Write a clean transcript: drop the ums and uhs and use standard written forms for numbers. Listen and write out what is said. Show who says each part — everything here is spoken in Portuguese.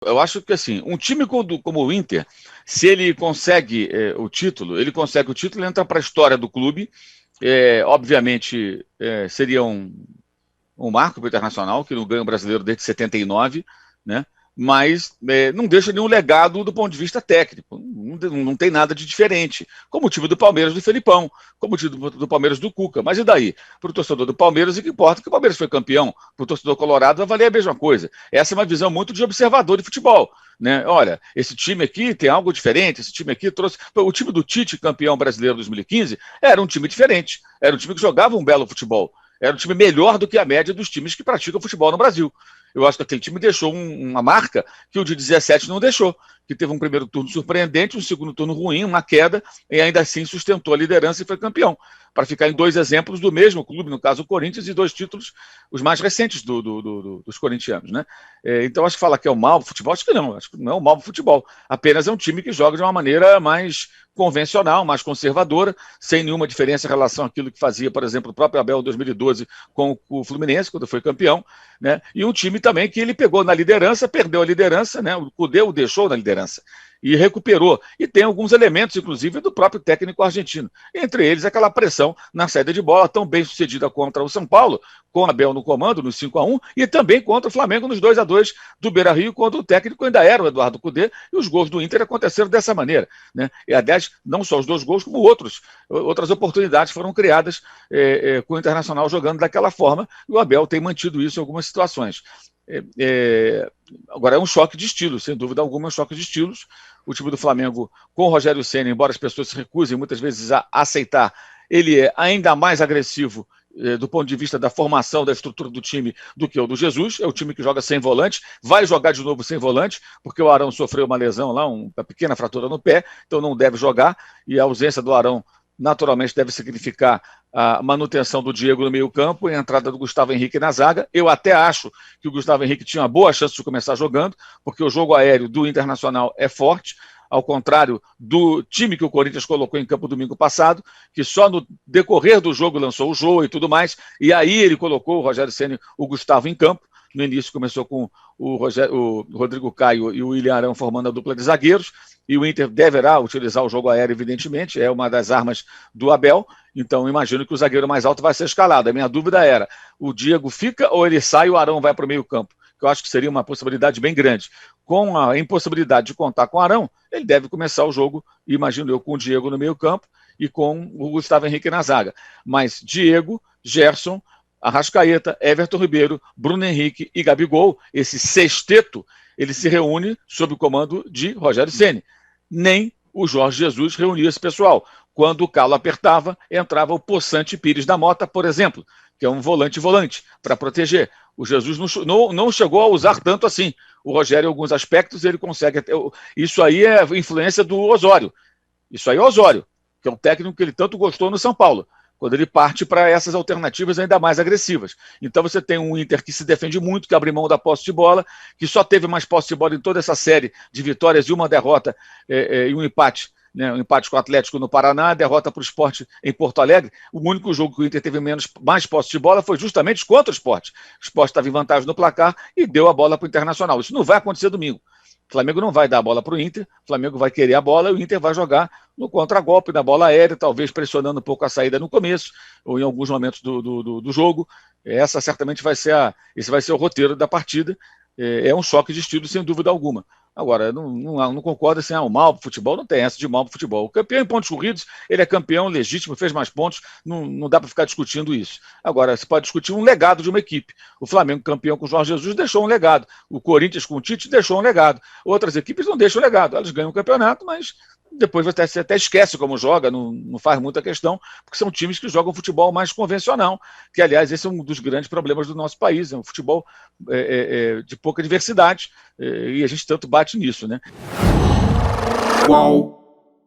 Speaker 1: Eu acho que assim, um time como o Inter, se ele consegue o título, ele entra para a história do clube. Obviamente, seria um marco para o Internacional, que não ganha o brasileiro desde 79, né? Mas não deixa nenhum legado do ponto de vista técnico. Não tem nada de diferente. Como o time do Palmeiras do Felipão, como o time do Palmeiras do Cuca. Mas e daí? Para o torcedor do Palmeiras, o que importa é que o Palmeiras foi campeão. Para o torcedor colorado, vai valer a mesma coisa. Essa é uma visão muito de observador de futebol. Né? Olha, esse time aqui tem algo diferente, esse time aqui trouxe. O time do Tite, campeão brasileiro 2015, era um time diferente. Era um time que jogava um belo futebol. Era um time melhor do que a média dos times que praticam futebol no Brasil. Eu acho que aquele time deixou uma marca que o de 17 não deixou, que teve um primeiro turno surpreendente, um segundo turno ruim, uma queda, e ainda assim sustentou a liderança e foi campeão. Para ficar em 2 exemplos do mesmo clube, no caso o Corinthians, e 2 títulos, os mais recentes dos corintianos. Né? Então acho que falar que é o mau futebol, acho que não é o mau futebol. Apenas é um time que joga de uma maneira mais convencional, mais conservadora, sem nenhuma diferença em relação àquilo que fazia, por exemplo, o próprio Abel em 2012 com o Fluminense, quando foi campeão, né? E um time também que ele pegou na liderança, perdeu a liderança, né? O Cudê o deixou na liderança e recuperou. E tem alguns elementos, inclusive, do próprio técnico argentino. Entre eles, aquela pressão na saída de bola tão bem sucedida contra o São Paulo, com a Abel no comando, no 5-1, e também contra o Flamengo nos 2-2 do Beira-Rio, quando o técnico ainda era o Eduardo Cudê, e os gols do Inter aconteceram dessa maneira. Né? E, aliás, não só os 2 gols, como outras oportunidades foram criadas com o Internacional jogando daquela forma, e o Abel tem mantido isso em algumas situações. Agora é um choque de estilos, sem dúvida alguma, é um choque de estilos. O time do Flamengo, com o Rogério Ceni, embora as pessoas se recusem muitas vezes a aceitar, ele é ainda mais agressivo do ponto de vista da formação, da estrutura do time, do que o do Jesus. É o time que joga sem volante, vai jogar de novo sem volante, porque o Arão sofreu uma lesão lá, uma pequena fratura no pé, então não deve jogar, e a ausência do Arão naturalmente deve significar a manutenção do Diego no meio-campo e a entrada do Gustavo Henrique na zaga. Eu até acho que o Gustavo Henrique tinha uma boa chance de começar jogando, porque o jogo aéreo do Internacional é forte, ao contrário do time que o Corinthians colocou em campo domingo passado, que só no decorrer do jogo lançou o Jô e tudo mais, e aí ele colocou o Rogério Ceni, o Gustavo em campo. No início começou com o Rodrigo Caio e o William Arão formando a dupla de zagueiros, e o Inter deverá utilizar o jogo aéreo, evidentemente, é uma das armas do Abel, então imagino que o zagueiro mais alto vai ser escalado. A minha dúvida era, o Diego fica ou ele sai e o Arão vai para o meio campo? Que eu acho que seria uma possibilidade bem grande. Com a impossibilidade de contar com o Arão, ele deve começar o jogo, imagino eu, com o Diego no meio campo e com o Gustavo Henrique na zaga. Mas Diego, Gerson, Arrascaeta, Everton Ribeiro, Bruno Henrique e Gabigol, esse sexteto, ele se reúne sob o comando de Rogério Ceni. Nem o Jorge Jesus reunia esse pessoal. Quando o calo apertava, entrava o Poçante Pires da Mota, por exemplo, que é um volante, para proteger. O Jesus não chegou a usar tanto assim. O Rogério, em alguns aspectos, ele consegue. Isso aí é influência do Osório. Isso aí é Osório, que é um técnico que ele tanto gostou no São Paulo, quando ele parte para essas alternativas ainda mais agressivas. Então você tem um Inter que se defende muito, que abre mão da posse de bola, que só teve mais posse de bola em toda essa série de vitórias e uma derrota e um empate. Né, um empate com o Atlético no Paraná, derrota para o Sport em Porto Alegre. O único jogo que o Inter teve mais posse de bola foi justamente contra o Sport. O Sport estava em vantagem no placar e deu a bola para o Internacional. Isso não vai acontecer domingo. O Flamengo não vai dar a bola para o Inter, o Flamengo vai querer a bola e o Inter vai jogar no contragolpe, na bola aérea, talvez pressionando um pouco a saída no começo ou em alguns momentos do jogo. Esse vai ser o roteiro da partida. É um choque de estilo, sem dúvida alguma. Agora, não concordo assim, o mal para o futebol, não tem essa de mal para o futebol. O campeão em pontos corridos, ele é campeão legítimo, fez mais pontos, não dá para ficar discutindo isso. Agora, se pode discutir um legado de uma equipe. O Flamengo, campeão com o Jorge Jesus, deixou um legado. O Corinthians, com o Tite, deixou um legado. Outras equipes não deixam legado. Elas ganham o campeonato, mas depois você até esquece como joga, não faz muita questão, porque são times que jogam futebol mais convencional, que, aliás, esse é um dos grandes problemas do nosso país, é um futebol de pouca diversidade, e a gente tanto bate nisso, né?
Speaker 2: Qual